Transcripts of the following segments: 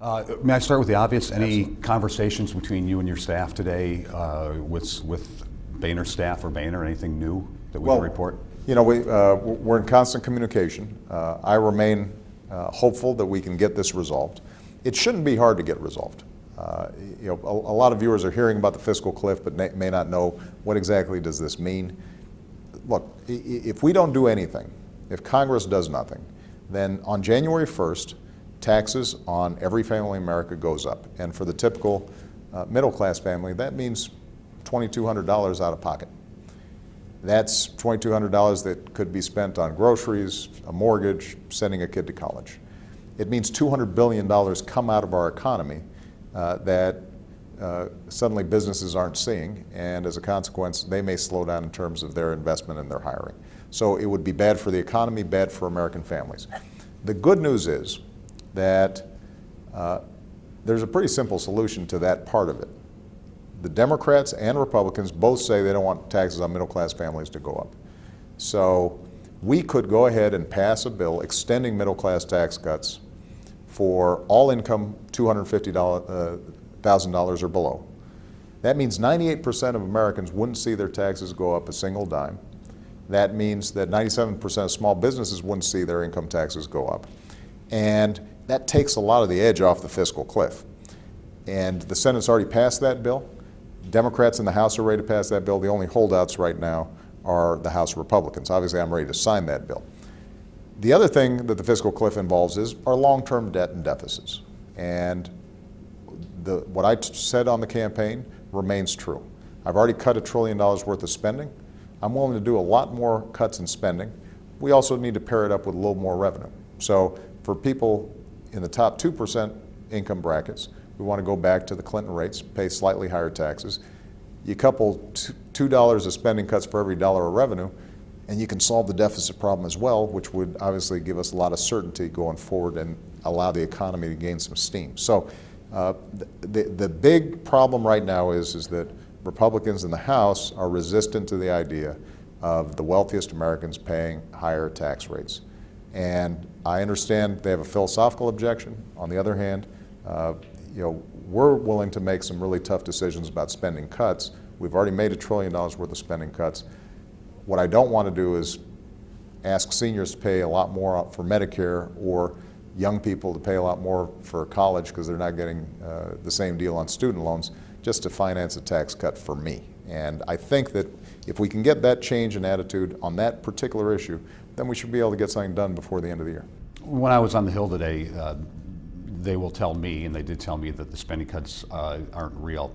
May I start with the obvious? Any conversations between you and your staff today with Boehner staff or Boehner? Anything new that we can report? You know, we're in constant communication. I remain hopeful that we can get this resolved. It shouldn't be hard to get resolved. You know, a lot of viewers are hearing about the fiscal cliff, but may not know what exactly does this mean. Look, if we don't do anything, if Congress does nothing, then on January 1st, taxes on every family in America goes up. And for the typical middle-class family, that means $2,200 out of pocket. That's $2,200 that could be spent on groceries, a mortgage, sending a kid to college. It means $200 billion come out of our economy that suddenly businesses aren't seeing, and as a consequence, they may slow down in terms of their investment and their hiring. So it would be bad for the economy, bad for American families. The good news is that there's a pretty simple solution to that part of it. The Democrats and Republicans both say they don't want taxes on middle-class families to go up. So we could go ahead and pass a bill extending middle-class tax cuts for all income $250,000 or below. That means 98% of Americans wouldn't see their taxes go up a single dime. That means that 97% of small businesses wouldn't see their income taxes go up. And that takes a lot of the edge off the fiscal cliff. And the Senate's already passed that bill. Democrats in the House are ready to pass that bill. The only holdouts right now are the House Republicans. Obviously, I'm ready to sign that bill. The other thing that the fiscal cliff involves is our long-term debt and deficits. And what I said on the campaign remains true. I've already cut $1 trillion worth of spending. I'm willing to do a lot more cuts in spending. We also need to pair it up with a little more revenue. So for people in the top 2% income brackets, we want to go back to the Clinton rates, pay slightly higher taxes. You couple $2 of spending cuts for every dollar of revenue, and you can solve the deficit problem as well, which would obviously give us a lot of certainty going forward and allow the economy to gain some steam. So the big problem right now is that Republicans in the House are resistant to the idea of the wealthiest Americans paying higher tax rates. And I understand they have a philosophical objection. On the other hand, you know, we're willing to make some really tough decisions about spending cuts. We've already made $1 trillion worth of spending cuts. What I don't want to do is ask seniors to pay a lot more for Medicare or young people to pay a lot more for college because they're not getting the same deal on student loans just to finance a tax cut for me. And I think that if we can get that change in attitude on that particular issue, then we should be able to get something done before the end of the year. When I was on the Hill today, they will tell me, and they did tell me, that the spending cuts aren't real.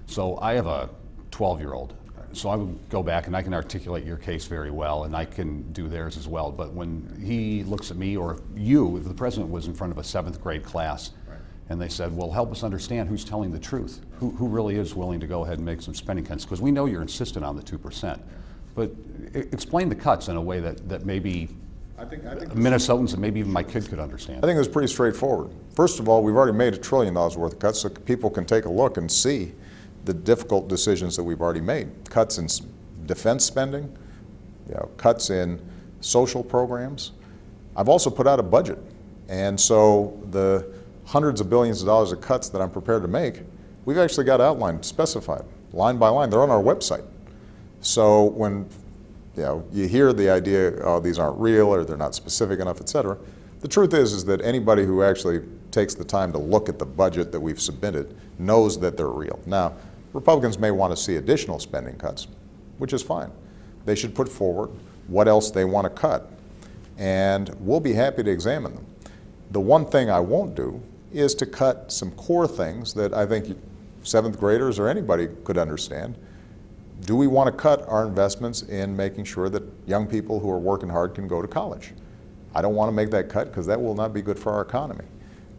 So I have a 12-year-old. So I would go back and I can articulate your case very well, and I can do theirs as well. But when he looks at me, or you, the president was in front of a 7th grade class, right, and they said, well, help us understand who's telling the truth, who really is willing to go ahead and make some spending cuts, because we know you're insistent on the 2%. But explain the cuts in a way that maybe I think Minnesotans and maybe even my kid could understand. I think it was pretty straightforward. First of all, we've already made $1 trillion worth of cuts, so people can take a look and see the difficult decisions that we've already made. Cuts in defense spending, you know, cuts in social programs. I've also put out a budget. And so the hundreds of billions of dollars of cuts that I'm prepared to make, we've actually got outlined, specified, line by line. They're on our website. So when you hear the idea, oh, these aren't real or they're not specific enough, et cetera, the truth is that anybody who actually takes the time to look at the budget that we've submitted knows that they're real. Now, Republicans may want to see additional spending cuts, which is fine. They should put forward what else they want to cut, and we'll be happy to examine them. The one thing I won't do is to cut some core things that I think 7th graders or anybody could understand. Do we want to cut our investments in making sure that young people who are working hard can go to college? I don't want to make that cut because that will not be good for our economy.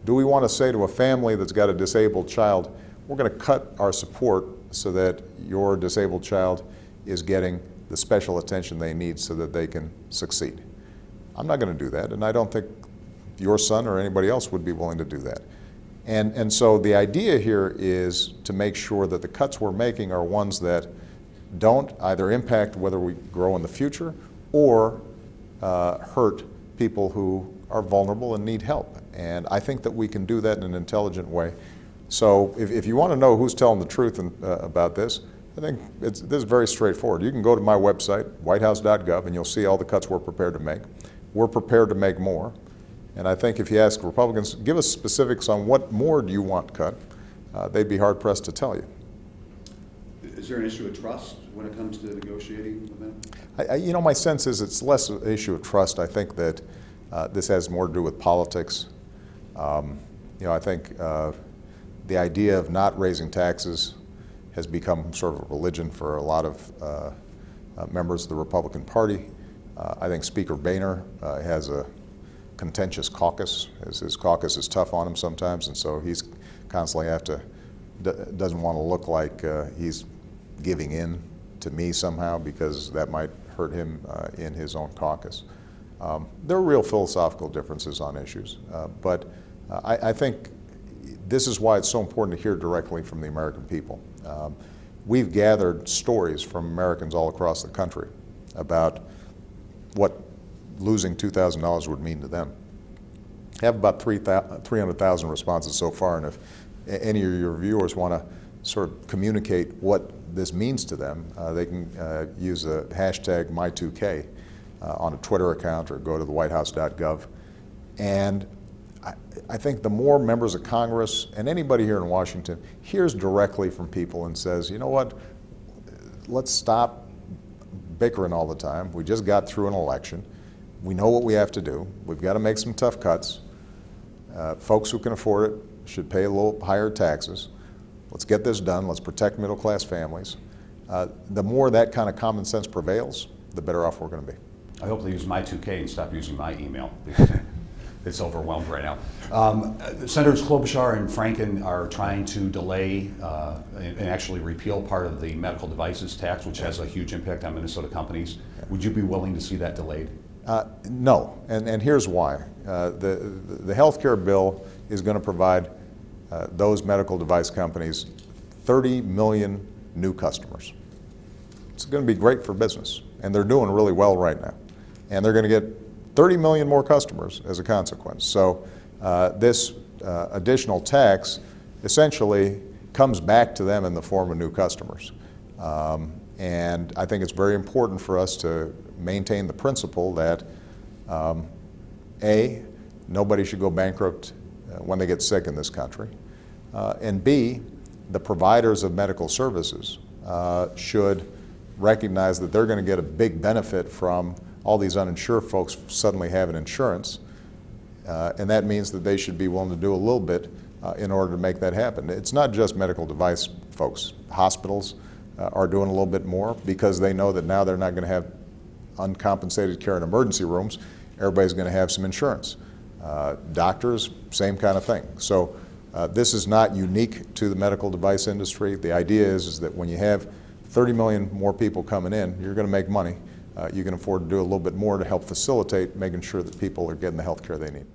Do we want to say to a family that's got a disabled child, we're going to cut our support so that your disabled child is getting the special attention they need so that they can succeed? I'm not going to do that, and I don't think your son or anybody else would be willing to do that. And so the idea here is to make sure that the cuts we're making are ones that don't either impact whether we grow in the future or hurt people who are vulnerable and need help. And I think that we can do that in an intelligent way. So if you want to know who's telling the truth about this, I think this is very straightforward. You can go to my website, whitehouse.gov, and you'll see all the cuts we're prepared to make. We're prepared to make more. And I think if you ask Republicans, give us specifics on what more do you want cut, they'd be hard-pressed to tell you. Is there an issue of trust when it comes to negotiating with them? You know, my sense is it's less an issue of trust. I think that this has more to do with politics. You know, I think the idea of not raising taxes has become sort of a religion for a lot of members of the Republican Party. I think Speaker Boehner has a contentious caucus. His caucus is tough on him sometimes, and so he's constantly doesn't want to look like he's giving in to me somehow, because that might hurt him in his own caucus. There are real philosophical differences on issues, but I think this is why it's so important to hear directly from the American people. We've gathered stories from Americans all across the country about what losing $2,000 would mean to them. I have about 300,000 responses so far, and if any of your viewers want to sort of communicate what this means to them, they can use a hashtag #My2K on a Twitter account or go to the whitehouse.gov. And I think the more members of Congress and anybody here in Washington hears directly from people and says, you know what, let's stop bickering all the time. We just got through an election. We know what we have to do. We've got to make some tough cuts. Folks who can afford it should pay a little higher taxes. Let's get this done. Let's protect middle-class families. The more that kind of common sense prevails, the better off we're going to be. I hope they use My2K and stop using my email. It's overwhelmed right now. Senators Klobuchar and Franken are trying to delay and actually repeal part of the medical devices tax, which has a huge impact on Minnesota companies. Would you be willing to see that delayed? No, and here's why. The health care bill is going to provide those medical device companies 30 million new customers. It's going to be great for business, and they're doing really well right now. And they're going to get 30 million more customers as a consequence. So this additional tax essentially comes back to them in the form of new customers. And I think it's very important for us to maintain the principle that A, nobody should go bankrupt when they get sick in this country, and B, the providers of medical services should recognize that they're going to get a big benefit from all these uninsured folks suddenly having insurance, and that means that they should be willing to do a little bit in order to make that happen. It's not just medical device folks. Hospitals are doing a little bit more because they know that now they're not going to have uncompensated care in emergency rooms. Everybody's going to have some insurance. Doctors, same kind of thing. So this is not unique to the medical device industry. The idea is that when you have 30 million more people coming in, you're going to make money. You can afford to do a little bit more to help facilitate making sure that people are getting the health care they need.